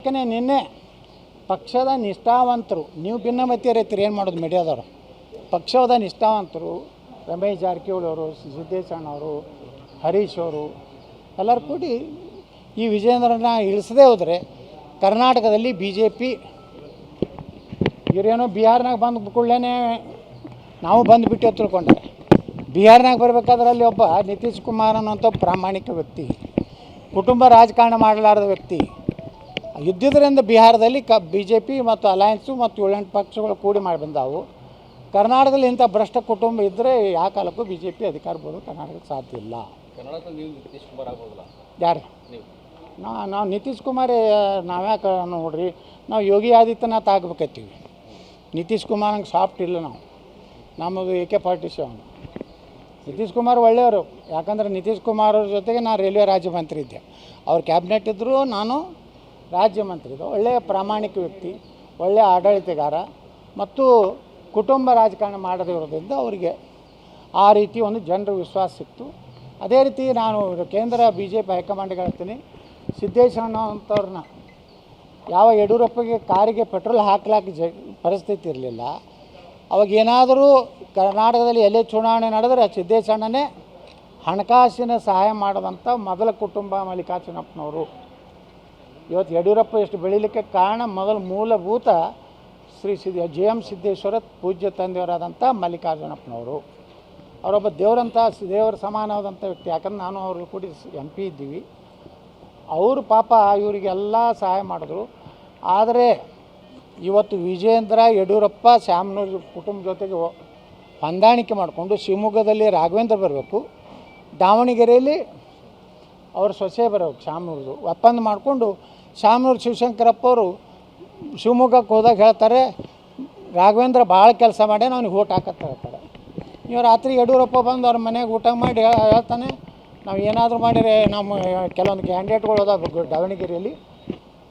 ಯಾಕಂದರೆ ನಿನ್ನೆ ಪಕ್ಷದ ನಿಷ್ಠಾವಂತರು, ನೀವು ಭಿನ್ನಮತೀಯ ರೈತರು ಏನು ಮಾಡೋದು ಮೀಡಿಯಾದವರು, ಪಕ್ಷದ ನಿಷ್ಠಾವಂತರು ರಮೇಶ್ ಜಾರಕಿಹೊಳಿ ಅವರು, ಸಿದ್ದೇಶಣ್ಣವರು, ಹರೀಶ್ ಅವರು ಎಲ್ಲರೂ ಕೂಡಿ ಈ ವಿಜೇಂದ್ರನ ಇಳಿಸದೇ ಹೋದರೆ ಕರ್ನಾಟಕದಲ್ಲಿ ಬಿ ಜೆ ಪಿ ಇವರೇನೋ ಬಿಹಾರ್ನಾಗ ಬಂದು ಕೂಡಲೇ ನಾವು ಬಂದುಬಿಟ್ಟು ತಿಳ್ಕೊಂಡ್ರೆ, ಬಿಹಾರ್ನಾಗ ಬರಬೇಕಾದ್ರೆ ಅಲ್ಲಿ ಒಬ್ಬ ನಿತೀಶ್ ಕುಮಾರ್ ಅನ್ನೋಂಥ ಪ್ರಾಮಾಣಿಕ ವ್ಯಕ್ತಿ, ಕುಟುಂಬ ರಾಜಕಾರಣ ಮಾಡಲಾರದ ವ್ಯಕ್ತಿ ಇದ್ದಿದ್ದರಿಂದ ಬಿಹಾರದಲ್ಲಿ ಬಿ ಜೆ ಪಿ ಮತ್ತು ಅಲಯನ್ಸು ಮತ್ತು 7-8 ಪಕ್ಷಗಳು ಕೂಡಿ ಮಾಡಿ ಬಂದಾವು. ಕರ್ನಾಟಕದಲ್ಲಿ ಇಂಥ ಭ್ರಷ್ಟ ಕುಟುಂಬ ಇದ್ದರೆ ಯಾವ ಕಾಲಕ್ಕೂ ಬಿ ಜೆ ಪಿ ಅಧಿಕಾರ ಬರೋದು ಕರ್ನಾಟಕಕ್ಕೆ ಸಾಧ್ಯ ಇಲ್ಲ. ಯಾರು ನಾವು ನಿತೀಶ್ ಕುಮಾರ್ ನಾವ್ಯಾಕೆ ನೋಡ್ರಿ, ನಾವು ಯೋಗಿ ಆದಿತ್ಯನಾಥ್ ಆಗಬೇಕತ್ತೀವಿ. ನಿತೀಶ್ ಕುಮಾರ್ ಹಂಗೆ ಸಾಫ್ಟ್ ಇಲ್ಲ, ನಮ್ಮದು AK ಪಾರ್ಟಿಷನ್. ನಿತೀಶ್ ಕುಮಾರ್ ಒಳ್ಳೆಯವರು, ಯಾಕಂದರೆ ನಿತೀಶ್ ಕುಮಾರ್ ಅವ್ರ ಜೊತೆಗೆ ನಾನು ರೈಲ್ವೆ ರಾಜ್ಯ ಮಂತ್ರಿ ಇದ್ದೆ, ಅವ್ರ ಕ್ಯಾಬಿನೆಟ್ ಇದ್ದರೂ ನಾನು ರಾಜ್ಯ ಮಂತ್ರಿ ಇದ್ದೆ. ಒಳ್ಳೆಯ ಪ್ರಾಮಾಣಿಕ ವ್ಯಕ್ತಿ, ಒಳ್ಳೆಯ ಆಡಳಿತಗಾರ ಮತ್ತು ಕುಟುಂಬ ರಾಜಕಾರಣ ಮಾಡದಿರೋದ್ರಿಂದ ಅವರಿಗೆ ಆ ರೀತಿ ಒಂದು ಜನರ ವಿಶ್ವಾಸ ಸಿಕ್ತು. ಅದೇ ರೀತಿ ನಾನು ಕೇಂದ್ರ BJP ಹೈಕಮಾಂಡ್ಗೆ ಹೇಳ್ತೀನಿ, ಸಿದ್ದೇಶಣ್ಣ ಅಂಥವ್ರನ್ನ ಯಾವ ಯಡಿಯೂರಪ್ಪಗೆ ಕಾರಿಗೆ ಪೆಟ್ರೋಲ್ ಹಾಕ್ಲಾಕ ಪರಿಸ್ಥಿತಿ ಇರಲಿಲ್ಲ, ಅವಾಗೇನಾದರೂ ಕರ್ನಾಟಕದಲ್ಲಿ ಎಲ್ಲೇ ಚುನಾವಣೆ ನಡೆದರೆ ಸಿದ್ದೇಶಣ್ಣನೇ ಹಣಕಾಸಿನ ಸಹಾಯ ಮಾಡೋದಂಥ ಮೊದಲ ಕುಟುಂಬ ಮಲ್ಲಿಕಾರ್ಜುನಪ್ಪನವರು. ಇವತ್ತು ಯಡಿಯೂರಪ್ಪ ಎಷ್ಟು ಬೆಳೀಲಿಕ್ಕೆ ಕಾರಣ ಮೊದಲು ಮೂಲಭೂತ ಶ್ರೀ JM ಸಿದ್ದೇಶ್ವರ ಪೂಜ್ಯ ತಂದೆಯವರಾದಂಥ ಮಲ್ಲಿಕಾರ್ಜುನಪ್ಪನವರು. ಅವರೊಬ್ಬ ದೇವರ ಸಮಾನವಾದಂಥ ವ್ಯಕ್ತಿ. ಯಾಕಂದ್ರೆ ನಾನು ಅವರು ಕೂಡ MP ಇದ್ದೀವಿ. ಅವರು ಪಾಪ ಇವರಿಗೆಲ್ಲ ಸಹಾಯ ಮಾಡಿದ್ರು. ಆದರೆ ಇವತ್ತು ವಿಜೇಂದ್ರ ಯಡಿಯೂರಪ್ಪ ಶ್ಯಾಮನೂರು ಕುಟುಂಬ ಜೊತೆಗೆ ಹೊಂದಾಣಿಕೆ ಮಾಡಿಕೊಂಡು ಶಿವಮೊಗ್ಗದಲ್ಲಿ ರಾಘವೇಂದ್ರ ಬರಬೇಕು, ದಾವಣಗೆರೆಯಲ್ಲಿ ಅವ್ರ ಸೊಸೆ ಬರಬೇಕು ಶಾಮನೂರ್ದು ಒಪ್ಪಂದ ಮಾಡಿಕೊಂಡು ಶಾಮನೂರು ಶಿವಶಂಕರಪ್ಪ ಅವರು ಶಿವಮೊಗ್ಗಕ್ಕೆ ಹೋದಾಗ ಹೇಳ್ತಾರೆ, ರಾಘವೇಂದ್ರ ಭಾಳ ಕೆಲಸ ಮಾಡಿ ಅವ್ನಿಗೆ ಓಟ್ ಹಾಕತ್ತ ಹೇಳ್ತಾರೆ. ನೀವು ರಾತ್ರಿ ಯಡಿಯೂರಪ್ಪ ಬಂದು ಅವ್ರ ಮನೆಗೆ ಊಟ ಮಾಡಿ ಹೇಳ್ತಾನೆ, ನಾವು ಏನಾದರೂ ಮಾಡಿದರೆ ನಮ್ಮ ಕೆಲವೊಂದು ಕ್ಯಾಂಡಿಡೇಟ್ಗಳು ಅದಾವ ದಾವಣಗೆರೆಯಲ್ಲಿ,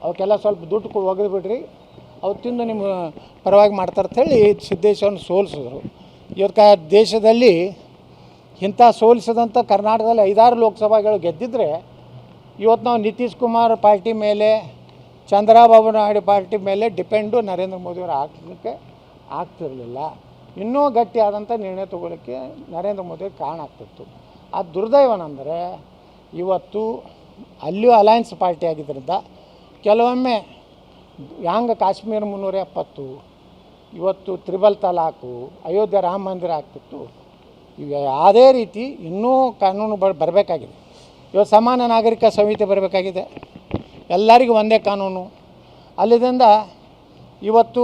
ಅವಕ್ಕೆಲ್ಲ ಸ್ವಲ್ಪ ದುಡ್ಡು ಒಗೆದು ಬಿಡ್ರಿ, ಅವು ತಿಂದು ನಿಮ್ಮ ಪರವಾಗಿ ಮಾಡ್ತಾರೆ ಹೇಳಿ ಸಿದ್ದೇಶ್ವರನ ಸೋಲಿಸಿದ್ರು. ಇವತ್ತು ದೇಶದಲ್ಲಿ ಇಂಥ ಸೋಲಿಸಿದಂಥ ಕರ್ನಾಟಕದಲ್ಲಿ 5-6 ಲೋಕಸಭೆಗಳು ಗೆದ್ದಿದ್ರೆ ಇವತ್ತು ನಾವು ನಿತೀಶ್ ಕುಮಾರ್ ಪಾರ್ಟಿ ಮೇಲೆ, ಚಂದ್ರಬಾಬು ನಾಯ್ಡು ಪಾರ್ಟಿ ಮೇಲೆ ಡಿಪೆಂಡು ನರೇಂದ್ರ ಮೋದಿಯವರು ಹಾಕಲಿಕ್ಕೆ ಆಗ್ತಿರಲಿಲ್ಲ. ಇನ್ನೂ ಗಟ್ಟಿಯಾದಂಥ ನಿರ್ಣಯ ತೊಗೊಳ್ಳೋಕ್ಕೆ ನರೇಂದ್ರ ಮೋದಿಯವ್ರಿಗೆ ಕಾರಣ ಆಗ್ತಿತ್ತು. ಆ ದುರ್ದೈವನೆಂದರೆ ಇವತ್ತು ಅಲ್ಲಿಯೂ ಅಲಯನ್ಸ್ ಪಾರ್ಟಿ ಆಗಿದ್ದರಿಂದ ಕೆಲವೊಮ್ಮೆ ಹ್ಯಾಂಗ ಕಾಶ್ಮೀರ 370, ಇವತ್ತು ತ್ರಿಬಲ್ ತಲಾಕು, ಅಯೋಧ್ಯೆ ರಾಮ ಮಂದಿರ ಆಗ್ತಿತ್ತು. ಈಗ ಅದೇ ರೀತಿ ಇನ್ನೂ ಕಾನೂನು ಬರಬೇಕಾಗಿದೆ. ಇವತ್ತು ಸಮಾನ ನಾಗರಿಕ ಸಂಹಿತೆ ಬರಬೇಕಾಗಿದೆ, ಎಲ್ಲರಿಗೂ ಒಂದೇ ಕಾನೂನು. ಅಲ್ಲಿಂದ ಇವತ್ತು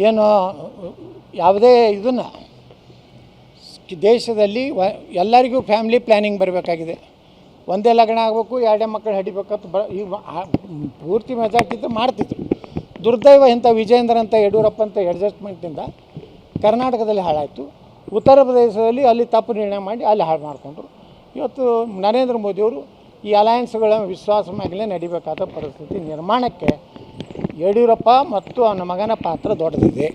ಏನು ಯಾವುದೇ ಇದನ್ನು ದೇಶದಲ್ಲಿ ಎಲ್ಲರಿಗೂ ಫ್ಯಾಮಿಲಿ ಪ್ಲ್ಯಾನಿಂಗ್ ಬರಬೇಕಾಗಿದೆ. ಒಂದೇ ಲಗ್ನ ಆಗಬೇಕು, 2 ಮಕ್ಕಳು ಹಡಿಬೇಕಂತ ಈಗ ಪೂರ್ತಿ ಮೆಜಾರಿಟಿ ಇದ್ದು ಮಾಡ್ತಿದ್ರು. ದುರ್ದೈವ ಇಂಥ ವಿಜೇಂದ್ರ ಅಂತ ಯಡಿಯೂರಪ್ಪ ಅಂತ ಅಡ್ಜಸ್ಟ್ಮೆಂಟಿಂದ ಕರ್ನಾಟಕದಲ್ಲಿ ಹಾಳಾಯಿತು. ಉತ್ತರ ಪ್ರದೇಶದಲ್ಲಿ ಅಲ್ಲಿ ತಪ್ಪು ನಿರ್ಣಯ ಮಾಡಿ ಅಲ್ಲಿ ಹಾಳು ಮಾಡಿಕೊಂಡ್ರು. ಇವತ್ತು ನರೇಂದ್ರ ಮೋದಿಯವರು ಈ ಅಲಯನ್ಸ್ಗಳ ವಿಶ್ವಾಸ ಮೇಲೆ ನಡಿಬೇಕಾದ ಪರಿಸ್ಥಿತಿ ನಿರ್ಮಾಣಕ್ಕೆ ಯಡಿಯೂರಪ್ಪ ಮತ್ತು ಅವನ ಮಗನ ಪಾತ್ರ ದೊಡ್ಡದಿದೆ.